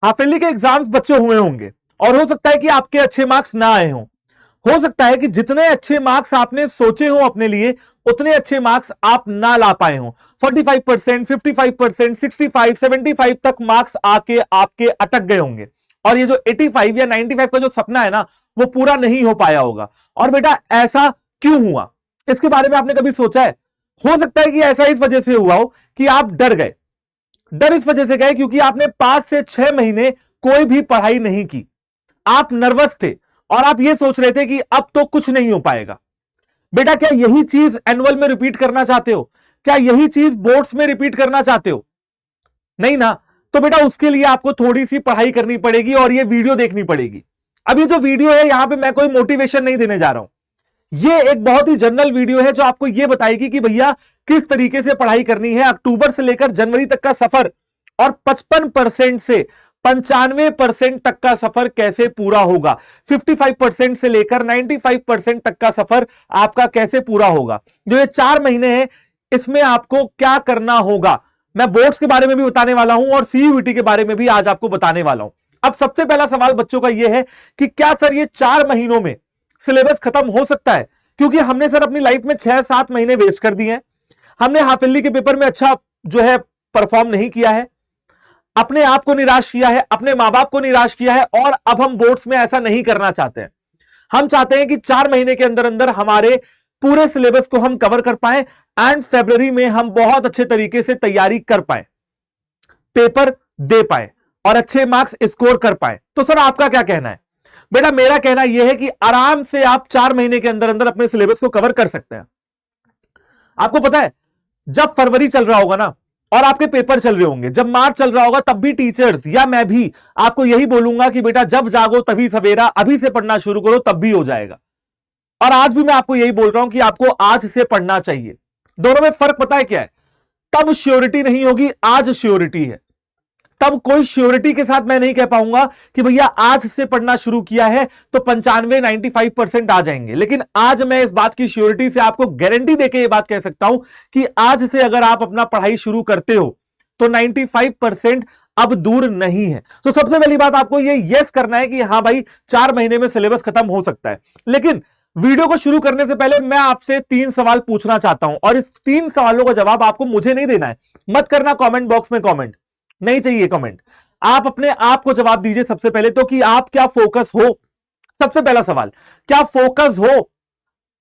Half-yearly के exams बच्चे हुए होंगे और हो सकता है कि आपके अच्छे मार्क्स ना आए हों। हो सकता है कि जितने अच्छे मार्क्स आपने सोचे हो अपने लिए उतने अच्छे मार्क्स आप ना ला पाए हो। 45%, 55%, 65, 75 तक मार्क्स आके आपके अटक गए होंगे और ये जो 85 या 95 का जो सपना है ना वो पूरा नहीं हो पाया होगा। और बेटा ऐसा क्यों हुआ, इसके बारे में आपने कभी सोचा है? हो सकता है कि ऐसा इस वजह से हुआ हो कि आप डर गए। डर इस वजह से गए क्योंकि आपने 5 से 6 महीने कोई भी पढ़ाई नहीं की। आप नर्वस थे और आप यह सोच रहे थे कि अब तो कुछ नहीं हो पाएगा। बेटा क्या यही चीज एनुअल में रिपीट करना चाहते हो? क्या यही चीज बोर्ड्स में रिपीट करना चाहते हो? नहीं ना। तो बेटा उसके लिए आपको थोड़ी सी पढ़ाई करनी पड़ेगी और ये वीडियो देखनी पड़ेगी। अब ये जो वीडियो है यहां पे मैं कोई मोटिवेशन नहीं देने जा रहा हूं, ये एक बहुत ही जनरल वीडियो है जो आपको ये बताएगी कि भैया किस तरीके से पढ़ाई करनी है। अक्टूबर से लेकर जनवरी तक का सफर और 55% से 95% तक का सफर कैसे पूरा होगा, 55% से लेकर 95% तक का सफर आपका कैसे पूरा होगा। जो ये 4 महीने हैं इसमें आपको क्या करना होगा, मैं बोर्ड्स के बारे में भी बताने वाला हूं और सीयूईटी के बारे में भी आज आपको बताने वाला हूं। अब सबसे पहला सवाल बच्चों का यह है कि क्या सर ये 4 महीनों में सिलेबस खत्म हो सकता है? क्योंकि हमने सर अपनी लाइफ में 6-7 महीने वेस्ट कर दिए हैं। हमने हाफ ईयरली के पेपर में अच्छा जो है परफॉर्म नहीं किया है, अपने आप को निराश किया है, अपने मां बाप को निराश किया है और अब हम बोर्ड्स में ऐसा नहीं करना चाहते हैं। हम चाहते हैं कि 4 महीने के अंदर अंदर हमारे पूरे सिलेबस को हम कवर कर पाए एंड फरवरी में हम बहुत अच्छे तरीके से तैयारी कर पाए, पेपर दे पाए और अच्छे मार्क्स स्कोर कर पाए। तो सर आपका क्या कहना है? बेटा मेरा कहना यह है कि आराम से आप 4 महीने के अंदर अंदर अपने सिलेबस को कवर कर सकते हैं। आपको पता है जब फरवरी चल रहा होगा ना और आपके पेपर चल रहे होंगे, जब मार्च चल रहा होगा तब भी टीचर्स या मैं भी आपको यही बोलूंगा कि बेटा जब जागो तभी सवेरा, अभी से पढ़ना शुरू करो तब भी हो जाएगा। और आज भी मैं आपको यही बोल रहा हूं कि आपको आज से पढ़ना चाहिए। दोनों में फर्क पता है क्या है? तब श्योरिटी नहीं होगी, आज श्योरिटी है। तब कोई श्योरिटी के साथ मैं नहीं कह पाऊंगा कि भैया आज से पढ़ना शुरू किया है तो 95-95% आ जाएंगे, लेकिन आज मैं इस बात की श्योरिटी से आपको गारंटी देके ये बात कह सकता हूं कि आज से अगर आप अपना पढ़ाई शुरू करते हो तो 95% अब दूर नहीं है। तो सबसे पहली बात आपको ये यस करना है कि हां भाई 4 महीने में सिलेबस खत्म हो सकता है। लेकिन वीडियो को शुरू करने से पहले मैं आपसे 3 सवाल पूछना चाहता हूं और इस 3 सवालों का जवाब आपको मुझे नहीं देना है। मत करना कमेंट बॉक्स में कमेंट, नहीं चाहिए कमेंट। आप अपने आप को जवाब दीजिए सबसे पहले तो कि आप क्या फोकस हो। सबसे पहला सवाल, क्या फोकस हो?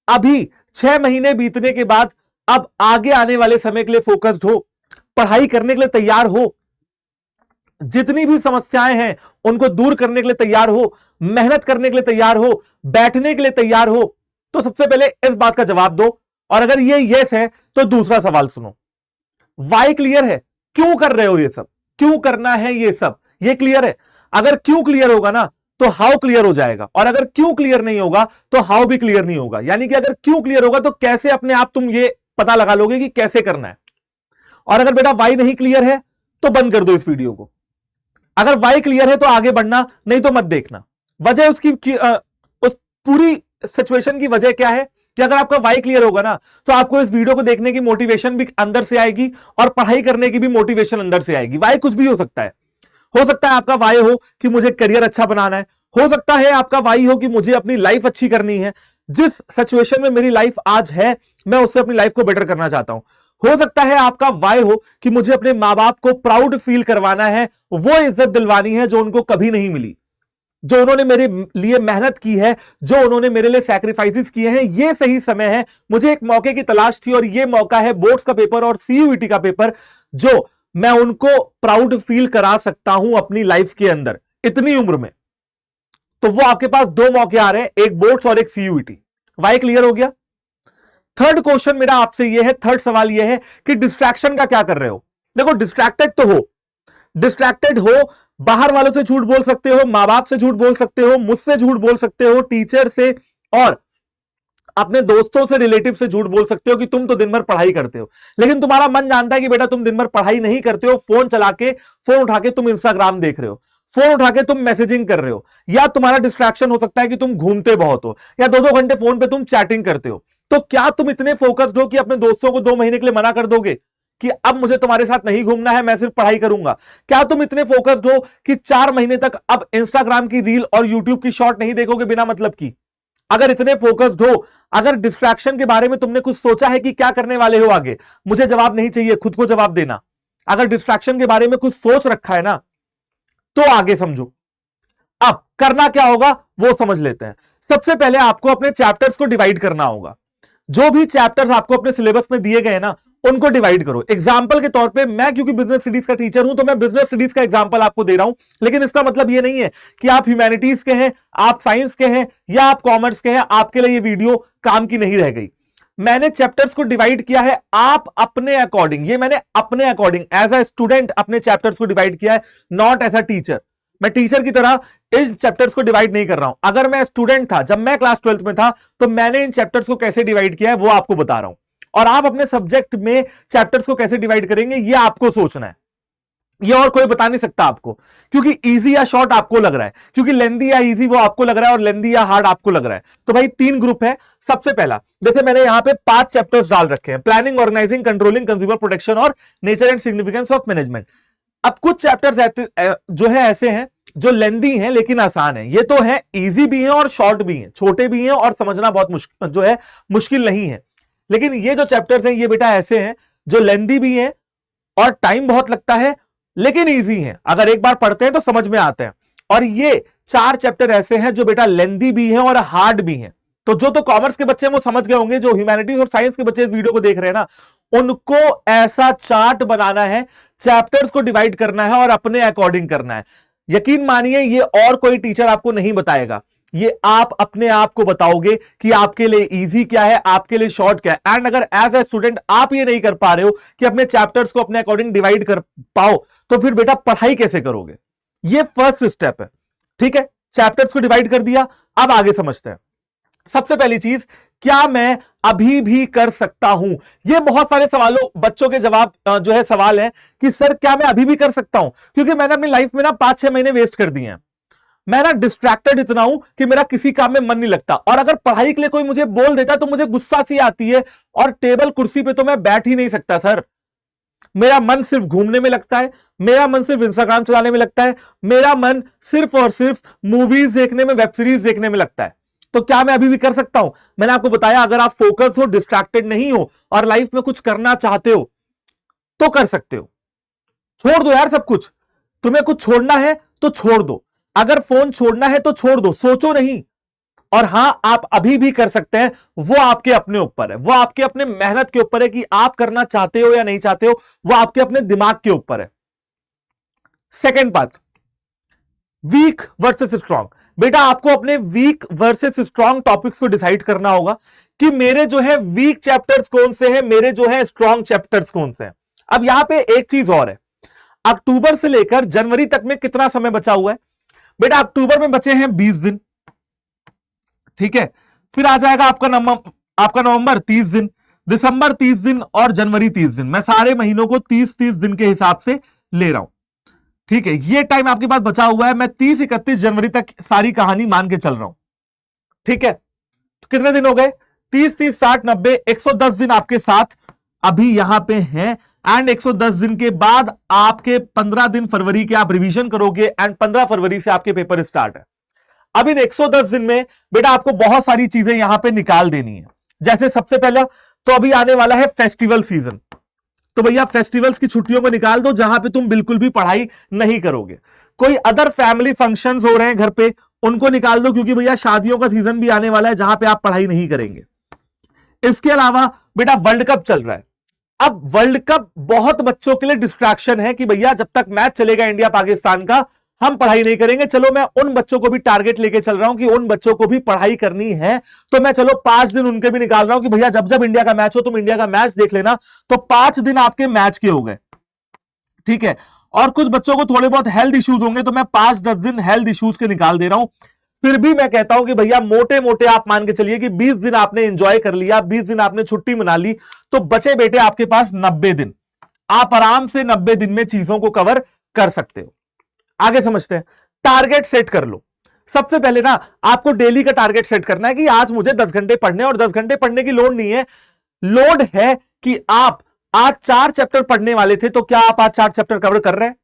अभी 6 महीने बीतने के बाद अब आगे आने वाले समय के लिए फोकस्ड हो, पढ़ाई करने के लिए तैयार हो, जितनी भी समस्याएं हैं उनको दूर करने के लिए तैयार हो, मेहनत करने के लिए तैयार हो, बैठने के लिए तैयार हो? तो सबसे पहले इस बात का जवाब दो। और अगर ये यस है तो दूसरा सवाल सुनो, वाई क्लियर है? क्यों कर रहे हो ये सब, क्यों करना है ये सब, ये क्लियर है? अगर क्यों क्लियर होगा ना तो हाउ क्लियर हो जाएगा, और अगर क्यों क्लियर नहीं होगा तो हाउ भी क्लियर नहीं होगा। यानी कि अगर क्यों क्लियर होगा तो कैसे अपने आप तुम ये पता लगा लोगे कि कैसे करना है। और अगर बेटा वाई नहीं क्लियर है तो बंद कर दो इस वीडियो को। अगर वाई क्लियर है तो आगे बढ़ना, नहीं तो मत देखना। वजह उसकी उस पूरी सिचुएशन की वजह क्या है कि अगर आपका वाई क्लियर होगा ना तो आपको इस वीडियो को देखने की मोटिवेशन भी अंदर से आएगी और पढ़ाई करने की भी मोटिवेशन अंदर से आएगी। वाई कुछ भी हो सकता है। हो सकता है आपका वाई हो कि मुझे करियर अच्छा बनाना है, हो सकता है आपका वाई हो कि मुझे अपनी लाइफ अच्छी करनी है, जिस सिचुएशन में मेरी लाइफ आज है मैं उससे अपनी लाइफ को बेटर करना चाहता हूं। हो सकता है आपका वाई हो कि मुझे अपने मां बाप को प्राउड फील करवाना है, वो इज्जत दिलवानी है जो उनको कभी नहीं मिली, जो उन्होंने मेरे लिए मेहनत की है, जो उन्होंने मेरे लिए सैक्रिफाइसेस किए हैं। ये सही समय है, मुझे एक मौके की तलाश थी और ये मौका है बोर्ड्स का पेपर और सीयूईटी का पेपर, जो मैं उनको प्राउड फील करा सकता हूं अपनी लाइफ के अंदर इतनी उम्र में। तो वो आपके पास 2 मौके आ रहे हैं, एक बोर्ड्स और एक सीयूईटी। वाई क्लियर हो गया? थर्ड क्वेश्चन मेरा आपसे यह है, थर्ड सवाल यह है कि डिस्ट्रैक्शन का क्या कर रहे हो? देखो डिस्ट्रैक्टेड तो हो, डिस्ट्रैक्टेड हो, बाहर वालों से झूठ बोल सकते हो, मां बाप से झूठ बोल सकते हो, मुझसे झूठ बोल सकते हो, टीचर से और अपने दोस्तों से, रिलेटिव से झूठ बोल सकते हो कि तुम तो दिन भर पढ़ाई करते हो, लेकिन तुम्हारा मन जानता है कि बेटा तुम दिन भर पढ़ाई नहीं करते हो। फोन उठा के तुम इंस्टाग्राम देख रहे हो, फोन उठा के तुम मैसेजिंग कर रहे हो, या तुम्हारा डिस्ट्रैक्शन हो सकता है कि तुम घूमते बहुत हो, या 2-2 घंटे फोन पे तुम चैटिंग करते हो। तो क्या तुम इतने फोकस्ड हो कि अपने दोस्तों को 2 महीने के लिए मना कर दोगे कि अब मुझे तुम्हारे साथ नहीं घूमना है, मैं सिर्फ पढ़ाई करूंगा? क्या तुम इतने फोकस्ड हो कि 4 महीने तक अब इंस्टाग्राम की रील और यूट्यूब की शॉर्ट नहीं देखोगे बिना मतलब की? अगर इतने फोकस्ड हो, अगर डिस्ट्रैक्शन के बारे में तुमने कुछ सोचा है कि क्या करने वाले हो आगे, मुझे जवाब नहीं चाहिए, खुद को जवाब देना। अगर डिस्ट्रैक्शन के बारे में कुछ सोच रखा है ना, तो आगे समझो। अब करना क्या होगा वो समझ लेते हैं। सबसे पहले आपको अपने चैप्टर्स को डिवाइड करना होगा। जो भी चैप्टर्स आपको अपने सिलेबस में दिए गए ना, उनको डिवाइड करो। एग्जांपल के तौर पे मैं क्योंकि बिजनेस स्टडीज का टीचर हूं, तो मैं बिजनेस स्टडीज का एग्जांपल आपको दे रहा हूं, लेकिन इसका मतलब ये नहीं है कि आप ह्यूमैनिटीज के हैं, आप साइंस के हैं या आप कॉमर्स के हैं, आपके लिए ये वीडियो काम की नहीं रह गई। मैंने चैप्टर्स को डिवाइड किया है आप अपने अकॉर्डिंग, ये मैंने अपने अकॉर्डिंग एज अ स्टूडेंट अपने चैप्टर्स को डिवाइड किया है, नॉट एज अ टीचर। मैं टीचर की तरह इन चैप्टर्स को डिवाइड नहीं कर रहा हूं। अगर मैं स्टूडेंट था, जब मैं क्लास 12th में था, तो मैंने इन चैप्टर्स को कैसे डिवाइड किया है वो आपको बता रहा हूं। और आप अपने सब्जेक्ट में चैप्टर्स को कैसे डिवाइड करेंगे ये आपको सोचना है, ये और कोई बता नहीं सकता आपको। क्योंकि इजी या शॉर्ट आपको लग रहा है, क्योंकि लेंदी या इजी वो आपको लग रहा है, और लेंदी या हार्ड आपको लग रहा है। तो भाई 3 ग्रुप है। सबसे पहला, जैसे मैंने यहां पे 5 चैप्टर्स डाल रखे हैं, planning, organising, controlling, consumer protection और nature and significance of management. अब कुछ चैप्टर्स जो है ऐसे हैं जो लेंदी हैं लेकिन आसान है। ये तो है इजी भी है और शॉर्ट भी है, छोटे भी हैं और समझना बहुत मुश्किल जो है मुश्किल नहीं है। लेकिन ये जो चैप्टर्स हैं ये बेटा ऐसे हैं जो लेंदी भी हैं और टाइम बहुत लगता है, लेकिन इजी हैं। अगर एक बार पढ़ते हैं तो समझ में आते हैं। और ये 4 चैप्टर ऐसे हैं जो बेटा लेंदी भी हैं और हार्ड भी हैं। तो कॉमर्स के बच्चे हैं वो समझ गए होंगे, जो ह्यूमैनिटीज और साइंस के बच्चे इस वीडियो को देख रहे हैं ना, उनको ऐसा चार्ट बनाना है, चैप्टर्स को डिवाइड करना है और अपने अकॉर्डिंग करना है। यकीन मानिए ये और कोई टीचर आपको नहीं बताएगा, ये आप अपने आप को बताओगे कि आपके लिए इजी क्या है, आपके लिए शॉर्ट क्या है। एंड अगर एज ए स्टूडेंट आप ये नहीं कर पा रहे हो कि अपने चैप्टर्स को अपने अकॉर्डिंग डिवाइड कर पाओ, तो फिर बेटा पढ़ाई कैसे करोगे? ये फर्स्ट स्टेप है। ठीक है, चैप्टर्स को डिवाइड कर दिया, अब आगे समझते हैं। सबसे पहली चीज, क्या मैं अभी भी कर सकता हूं? ये बहुत सारे सवालों बच्चों के जवाब जो है सवाल है कि सर क्या मैं अभी भी कर सकता हूं? क्योंकि मैंने अपनी लाइफ में ना 5-6 महीने वेस्ट कर दिए हैं। मैं ना डिस्ट्रैक्टेड इतना हूं कि मेरा किसी काम में मन नहीं लगता, और अगर पढ़ाई के लिए कोई मुझे बोल देता है तो मुझे गुस्सा सी आती है, और टेबल कुर्सी पे तो मैं बैठ ही नहीं सकता सर। मेरा मन सिर्फ घूमने में लगता है, मेरा मन सिर्फ इंस्टाग्राम चलाने में लगता है, मेरा मन सिर्फ और सिर्फ मूवीज देखने में, वेब सीरीज देखने में लगता है। तो क्या मैं अभी भी कर सकता हूं? मैंने आपको बताया, अगर आप फोकस हो, डिस्ट्रैक्टेड नहीं हो और लाइफ में कुछ करना चाहते हो तो कर सकते हो। छोड़ दो यार सब कुछ। तुम्हें कुछ छोड़ना है तो छोड़ दो, अगर फोन छोड़ना है तो छोड़ दो, सोचो नहीं। और हां, आप अभी भी कर सकते हैं, वो आपके अपने ऊपर है, वो आपके अपने मेहनत के ऊपर है कि आप करना चाहते हो या नहीं चाहते हो, वो आपके अपने दिमाग के ऊपर है। सेकेंड बात, वीक वर्सेस स्ट्रांग। बेटा आपको अपने वीक वर्सेस स्ट्रांग टॉपिक्स को डिसाइड करना होगा कि मेरे जो है वीक चैप्टर्स कौन से हैं, मेरे जो है स्ट्रांग चैप्टर्स कौन से हैं। अब यहां पे एक चीज और है, अक्टूबर से लेकर जनवरी तक में कितना समय बचा हुआ है? बेटा अक्टूबर में बचे हैं 20 दिन, ठीक है। फिर आ जाएगा आपका नवंबर 30 दिन, दिसंबर 30 दिन और जनवरी 30 दिन। मैं सारे महीनों को 30-30 दिन के हिसाब से ले रहा हूं, ठीक है। ये टाइम आपके पास बचा हुआ है, मैं 30-31 जनवरी तक सारी कहानी मान के चल रहा हूं, ठीक है। तो कितने दिन हो गए? 30-30 60-90 110 दिन आपके साथ अभी यहां पे हैं। एंड 110 दिन के बाद आपके 15 दिन फरवरी के आप रिवीजन करोगे, एंड 15 फरवरी से आपके पेपर स्टार्ट है। अब इन 110 दिन में बेटा आपको बहुत सारी चीजें यहां पे निकाल देनी है। जैसे सबसे पहला तो अभी आने वाला है फेस्टिवल सीजन, तो भैया फेस्टिवल्स की छुट्टियों को निकाल दो जहां पे तुम बिल्कुल भी पढ़ाई नहीं करोगे। कोई अदर फैमिली फंक्शंस हो रहे हैं घर पे, उनको निकाल दो, क्योंकि भैया शादियों का सीजन भी आने वाला है जहां पे आप पढ़ाई नहीं करेंगे। इसके अलावा बेटा वर्ल्ड कप चल रहा है। अब वर्ल्ड कप बहुत बच्चों के लिए डिस्ट्रैक्शन है कि भैया जब तक मैच चलेगा इंडिया पाकिस्तान का हम पढ़ाई नहीं करेंगे। चलो मैं उन बच्चों को भी टारगेट लेके चल रहा हूं कि उन बच्चों को भी पढ़ाई करनी है, तो मैं चलो 5 दिन उनके भी निकाल रहा हूं कि भैया जब जब इंडिया का मैच हो तुम इंडिया का मैच देख लेना। तो 5 दिन आपके मैच के हो गए, ठीक है। और कुछ बच्चों को थोड़े बहुत हेल्थ इश्यूज होंगे, तो मैं 5-10 दिन हेल्थ इश्यूज के निकाल दे रहा हूं। फिर भी मैं कहता हूं कि भैया मोटे मोटे आप मान के चलिए कि 20 दिन आपने एंजॉय कर लिया, 20 दिन आपने छुट्टी मना ली, तो बचे बेटे आपके पास 90 दिन। आप आराम से 90 दिन में चीजों को कवर कर सकते हो। आगे समझते हैं। टारगेट सेट कर लो। सबसे पहले ना आपको डेली का टारगेट सेट करना है कि आज मुझे 10 घंटे पढ़ने, और 10 घंटे पढ़ने की लोड नहीं है, लोड है कि आप आज 4 चैप्टर पढ़ने वाले थे, तो क्या आप आज 4 चैप्टर कवर कर रहे हैं?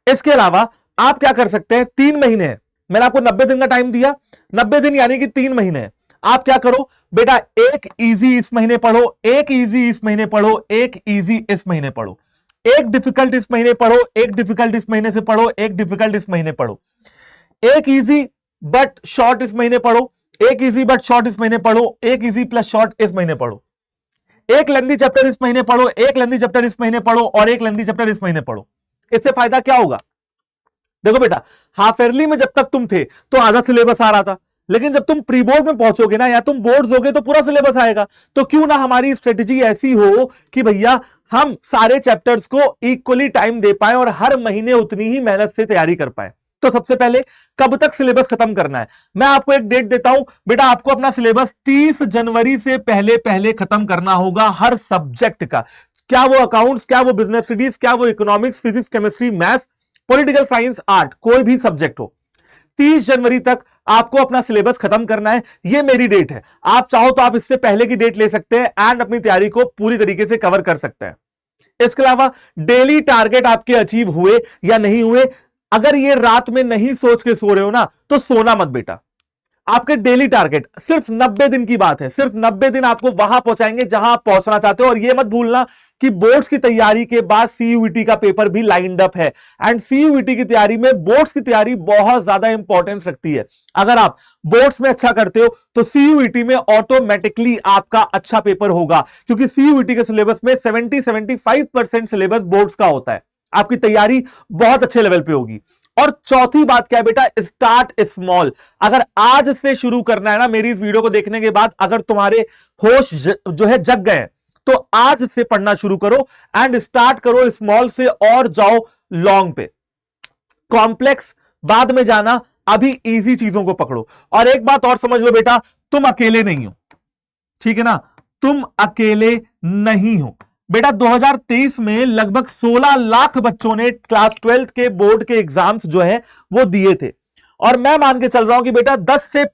इसके अलावा आप क्या कर सकते हैं, 3 महीने हैं, मैंने आपको 90 दिन का टाइम दिया, 90 दिन यानी कि 3 महीने हैं। आप क्या करो बेटा, एक इजी इस महीने पढ़ो, एक इजी इस महीने पढ़ो, एक इजी इस महीने पढ़ो, एक डिफिकल्ट इस महीने पढ़ो, एक डिफिकल्ट इस महीने से पढ़ो, एक डिफिकल्ट इस महीने पढ़ो, एक इजी बट शॉर्ट इस महीने पढ़ो, एक इजी बट शॉर्ट इस महीने पढ़ो, एक इजी प्लस शॉर्ट इस महीने पढ़ो, एक लेंथी चैप्टर इस महीने पढ़ो, एक लेंथी चैप्टर इस महीने पढ़ो, और एक लेंथी चैप्टर इस महीने पढ़ो। इससे फायदा क्या होगा? देखो बेटा, हाफ ईयरली में जब तक तुम थे तो आधा सिलेबस आ रहा था, लेकिन जब तुम प्री बोर्ड में पहुंचोगे ना, या तुम बोर्ड्स होगे, तो पूरा सिलेबस आएगा। तो क्यों ना हमारी स्ट्रेटेजी ऐसी हो कि भैया हम सारे चैप्टर्स को इक्वली टाइम दे पाए और हर महीने उतनी ही मेहनत से तैयारी कर पाए। तो सबसे पहले कब तक सिलेबस खत्म करना है, मैं आपको एक डेट देता हूं बेटा, आपको अपना सिलेबस 30 जनवरी से पहले पहले खत्म करना होगा हर सब्जेक्ट का। क्या वो अकाउंट्स, क्या वो बिजनेस स्टडीज, क्या वो economics, physics, chemistry, maths, political science, art, कोई भी सब्जेक्ट हो, 30 जनवरी तक आपको अपना सिलेबस खत्म करना है। ये मेरी डेट है, आप चाहो तो आप इससे पहले की डेट ले सकते हैं एंड अपनी तैयारी को पूरी तरीके से कवर कर सकते हैं। इसके अलावा डेली टारगेट आपके अचीव हुए या नहीं हुए, अगर ये रात में नहीं सोच के सो रहे हो ना, तो सोना मत बेटा। आपके डेली टारगेट सिर्फ 90 दिन की बात है, सिर्फ 90 दिन आपको वहां पहुंचाएंगे जहां आप पहुंचना चाहते हो। और ये मत भूलना कि बोर्ड्स की तैयारी के बाद सीयूईटी का पेपर भी लाइंड अप है, एंड सीयूईटी की तैयारी में बोर्ड्स की तैयारी बहुत ज्यादा इंपॉर्टेंस रखती है। अगर आप बोर्ड्स में अच्छा करते हो तो सीयूईटी में ऑटोमेटिकली आपका अच्छा पेपर होगा, क्योंकि सीयूईटी के सिलेबस में 70-75% सिलेबस बोर्ड्स का होता है। आपकी तैयारी बहुत अच्छे लेवल पे होगी। और चौथी बात क्या है बेटा, स्टार्ट स्मॉल। अगर आज से शुरू करना है ना, मेरी इस वीडियो को देखने के बाद अगर तुम्हारे होश जो है जग गए, तो आज से पढ़ना शुरू करो एंड स्टार्ट करो स्मॉल से और जाओ लॉन्ग पे। कॉम्प्लेक्स बाद में जाना, अभी इजी चीजों को पकड़ो। और एक बात और समझ लो बेटा, तुम अकेले नहीं हो, ठीक है ना, तुम अकेले नहीं हो बेटा। 2023 में लगभग 16 लाख बच्चों ने क्लास 12 के बोर्ड के एग्जाम्स जो है वो दिए थे, और मैं मान के चल रहा हूं कि बेटा 10 से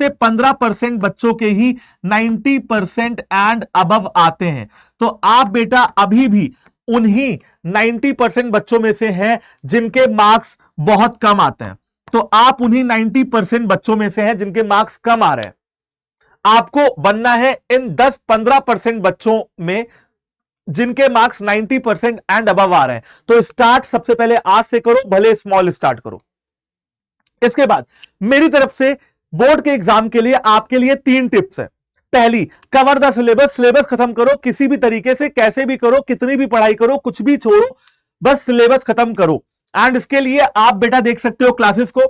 15% बच्चों के ही 90% एंड अबव आते हैं। तो आप बेटा अभी भी उन्हीं 90% बच्चों में से हैं जिनके मार्क्स बहुत कम आते हैं। तो आप उन्हीं 90% बच्चों में से हैं जिनके मार्क्स कम आ रहे हैं। आपको बनना है इन 10-15% बच्चों में जिनके मार्क्स 90% एंड अबव आ रहे हैं। तो स्टार्ट सबसे पहले आज से करो, भले स्मॉल स्टार्ट करो। इसके बाद मेरी तरफ से बोर्ड के एग्जाम के लिए आपके लिए 3 टिप्स है। पहली, कवर द सिलेबस। सिलेबस खत्म करो किसी भी तरीके से, कैसे भी करो, कितनी भी पढ़ाई करो, कुछ भी छोड़ो, बस सिलेबस खत्म करो। एंड इसके लिए आप बेटा देख सकते हो क्लासेस को,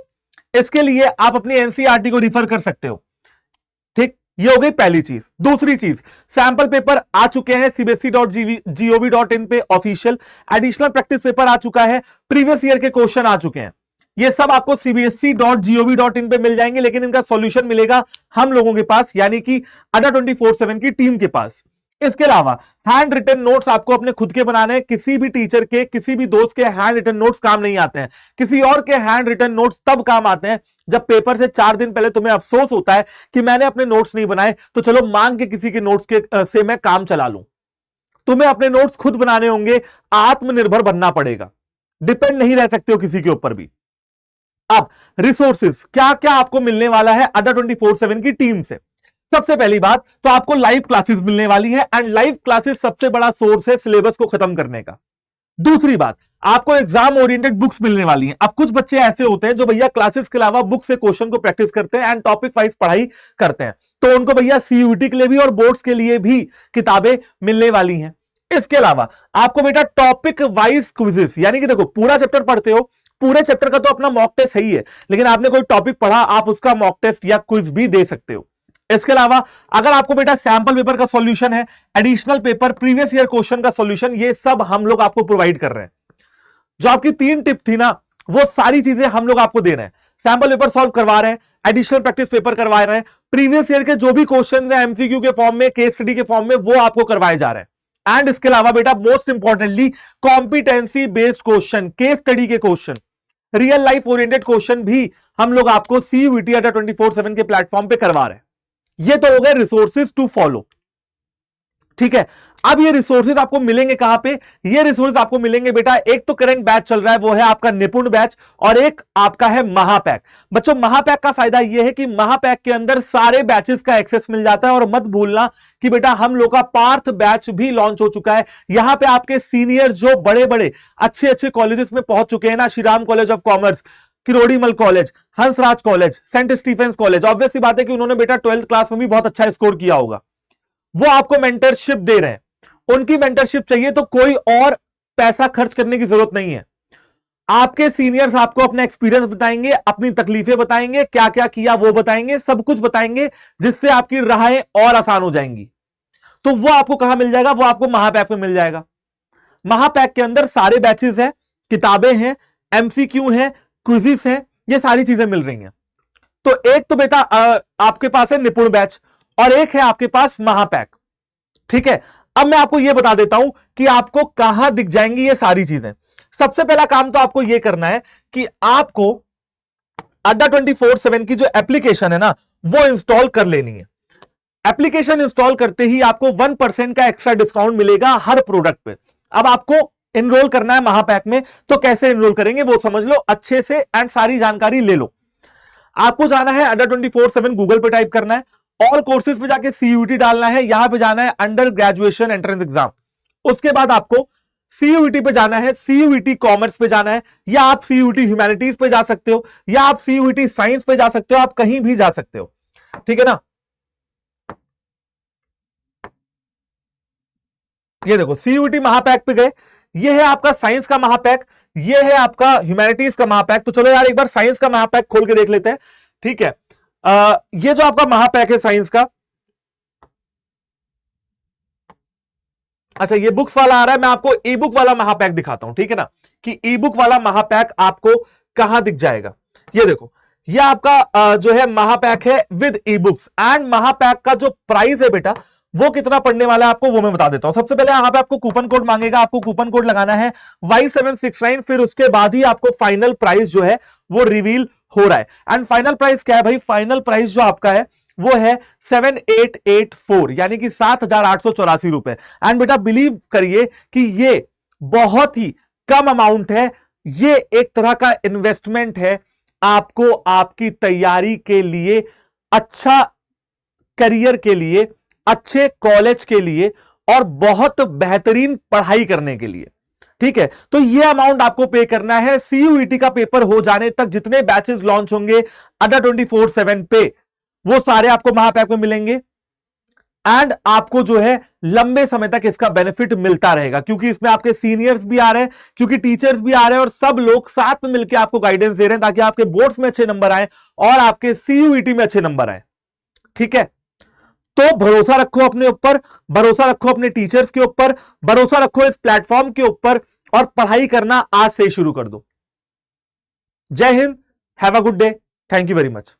इसके लिए आप अपनी एनसीईआरटी को रिफर कर सकते हो। ठीक, ये हो गई पहली चीज। दूसरी चीज, सैंपल पेपर आ चुके हैं cbsc.gov.in पे ऑफिशियल, एडिशनल प्रैक्टिस पेपर आ चुका है, प्रीवियस ईयर के क्वेश्चन आ चुके हैं। ये सब आपको cbsc.gov.in पे मिल जाएंगे, लेकिन इनका सॉल्यूशन मिलेगा हम लोगों के पास, यानी कि अड्डा 24/7 की टीम के पास। इसके अलावा हैंड रिटन नोट्स आपको अपने खुद के बनाने हैं। किसी भी टीचर के, किसी भी दोस्त के हैंड रिटन नोट्स काम नहीं आते हैं। किसी और के हैंड रिटन नोट्स तब काम आते हैं जब पेपर से 4 दिन पहले तुम्हें अफसोस होता है कि मैंने अपने नोट्स नहीं बनाए, तो चलो मांग के किसी के नोट्स के से मैं काम चला लूं। तुम्हें अपने नोट्स खुद बनाने होंगे, आत्मनिर्भर बनना पड़ेगा, डिपेंड नहीं रह सकते हो किसी के ऊपर भी। अब रिसोर्सेज क्या क्या आपको मिलने वाला है अड्डा 24/7 की टीम से। सबसे पहली बात तो आपको लाइव क्लासेस मिलने वाली है, एंड लाइव क्लासेस सबसे बड़ा सोर्स है सिलेबस को खत्म करने का। दूसरी बात, आपको एग्जाम ओरिएंटेड बुक्स मिलने वाली हैं। अब कुछ बच्चे ऐसे होते हैं जो भैया क्लासेस के अलावा बुक से क्वेश्चन को प्रैक्टिस करते हैं एंड टॉपिक वाइज पढ़ाई करते हैं, तो उनको भैया सीयूईटी के लिए भी और बोर्ड्स के लिए भी किताबें मिलने वाली हैं। इसके अलावा आपको बेटा टॉपिक वाइज क्विजेस, यानी कि देखो पूरा चैप्टर पढ़ते हो, पूरे चैप्टर का तो अपना मॉक टेस्ट सही है, लेकिन आपने कोई टॉपिक पढ़ा, आप उसका मॉक टेस्ट या क्विज भी दे सकते हो। इसके अलावा अगर आपको बेटा सैंपल पेपर का सॉल्यूशन है, additional paper, previous year question का सॉल्यूशन, ये सब हम लोग आपको प्रोवाइड कर रहे हैं। जो आपकी 3 टिप थी ना, वो सारी चीजें हम लोग आपको दे रहे हैं। सैंपल पेपर सॉल्व करवा रहे हैं, एडिशनल प्रैक्टिस पेपर करवा रहे हैं, प्रीवियस ईयर के जो भी क्वेश्चन है एमसीक्यू के फॉर्म में, केस स्टडी के फॉर्म में, वो आपको करवाए जा रहे हैं। एंड इसके अलावा बेटा most importantly competency based question, case study के question, real life oriented question भी हम लोग आपको सीयूईटी अड्डा 24/7 के प्लेटफॉर्म पे करवा रहे हैं। ये तो हो गए रिसोर्सेज टू फॉलो। ठीक है। अब ये रिसोर्सेज आपको मिलेंगे कहां पे? ये रिसोर्सेज आपको मिलेंगे बेटा, एक तो करंट बैच चल रहा है वो है आपका निपुण बैच, और एक आपका है महापैक। बच्चों महापैक का फायदा ये है कि महापैक के अंदर सारे बैचेस का एक्सेस मिल जाता है। और मत भूलना कि बेटा हम लोग का पार्थ बैच भी लॉन्च हो चुका है। यहां पे आपके सीनियर जो बड़े बड़े अच्छे अच्छे कॉलेजेस में पहुंच चुके हैं ना, Shri Ram college of commerce, Kirorimal college, Hansraj college, Saint Stephen's college, obvious सी बात है कि उन्होंने बेटा 12th क्लास में भी बहुत अच्छा स्कोर किया होगा, वो आपको मेंटरशिप दे रहे हैं। उनकी मेंटरशिप चाहिए तो कोई और पैसा खर्च करने की जरूरत नहीं है। आपके सीनियर्स आपको अपना एक्सपीरियंस बताएंगे, अपनी तकलीफें बताएंगे, क्या क्या किया वो बताएंगे, सब कुछ बताएंगे, जिससे आपकी राहें और आसान हो जाएंगी। तो वो आपको कहां मिल जाएगा? वो आपको महापैक में मिल जाएगा। महापैक के अंदर सारे बैचेस हैं, किताबें हैं, एमसीक्यू हैं, क्विज़िस हैं, ये सारी चीजें मिल रही हैं। तो एक तो बेटा आपके पास है निपुण बैच, और एक है आपके पास महापैक। ठीक है। अब मैं आपको यह बता देता हूं कि आपको कहां दिख जाएंगी ये सारी चीजें। सबसे पहला काम तो आपको यह करना है कि आपको अड्डा 24/7 की जो एप्लीकेशन है ना, वो इंस्टॉल कर लेनी है। एप्लीकेशन इंस्टॉल करते ही आपको 1% का एक्स्ट्रा डिस्काउंट मिलेगा हर प्रोडक्ट पे। अब आपको एनरोल करना है महापैक में, तो कैसे एनरोल करेंगे वो समझ लो अच्छे से एंड सारी जानकारी ले लो। आपको जाना है अड्डा 24/7, गूगल पे टाइप करना है, ऑल कोर्सेज पे जाके सीयूईटी डालना है, यहां पे जाना है अंडर ग्रेजुएशन एंट्रेंस एग्जाम। उसके बाद आपको सीयूईटी पे जाना है, सीयूईटी कॉमर्स पे जाना है, या आप सीयूईटी ह्यूमैनिटीज पे जा सकते हो, या आप सीयूईटी साइंस पे जा सकते हो, आप कहीं भी जा सकते हो। ठीक है ना। ये देखो सीयूईटी महापैक पे गए, ये है आपका साइंस का महापैक, ये है आपका ह्यूमैनिटीज का महापैक। तो चलो यार एक बार साइंस का महापैक खोल के देख लेते हैं। ठीक है। ये जो आपका महापैक है साइंस का, अच्छा ये बुक्स वाला आ रहा है, मैं आपको ई बुक वाला महापैक दिखाता हूं। ठीक है ना, कि ई बुक वाला महापैक आपको कहां दिख जाएगा। ये देखो, ये आपका जो है महापैक है विद ई बुक्स। एंड महापैक का जो प्राइस है बेटा वो कितना पड़ने वाला है आपको वो मैं बता देता हूं। सबसे पहले यहां पे आपको कूपन कोड मांगेगा, आपको कूपन कोड लगाना है Y769, फिर उसके बाद ही आपको फाइनल प्राइस जो है वो रिवील हो रहा है। एंड फाइनल प्राइस क्या है भाई? फाइनल प्राइस जो आपका है वो है 7884, यानी कि 7,884 रुपए। एंड बेटा बिलीव करिए कि ये बहुत ही कम अमाउंट है, ये एक तरह का इन्वेस्टमेंट है आपको आपकी तैयारी के लिए, अच्छा करियर के लिए, अच्छे कॉलेज के लिए, और बहुत बेहतरीन पढ़ाई करने के लिए। ठीक है। तो ये अमाउंट आपको पे करना है। सीयूईटी का पेपर हो जाने तक जितने बैचेस लॉन्च होंगे अड्डा 24/7 पे, वो सारे आपको महापैक में मिलेंगे। एंड आपको जो है लंबे समय तक इसका बेनिफिट मिलता रहेगा, क्योंकि इसमें आपके सीनियर्स भी आ रहे हैं, क्योंकि टीचर्स भी आ रहे हैं, और सब लोग साथ में मिलकर आपको गाइडेंस दे रहे हैं ताकि आपके बोर्ड्स में अच्छे नंबर आए और आपके सीयूईटी में अच्छे नंबर आए। ठीक है। तो भरोसा रखो अपने ऊपर, भरोसा रखो अपने टीचर्स के ऊपर, भरोसा रखो इस प्लेटफॉर्म के ऊपर, और पढ़ाई करना आज से ही शुरू कर दो। जय Hind, have a good day, thank you very much.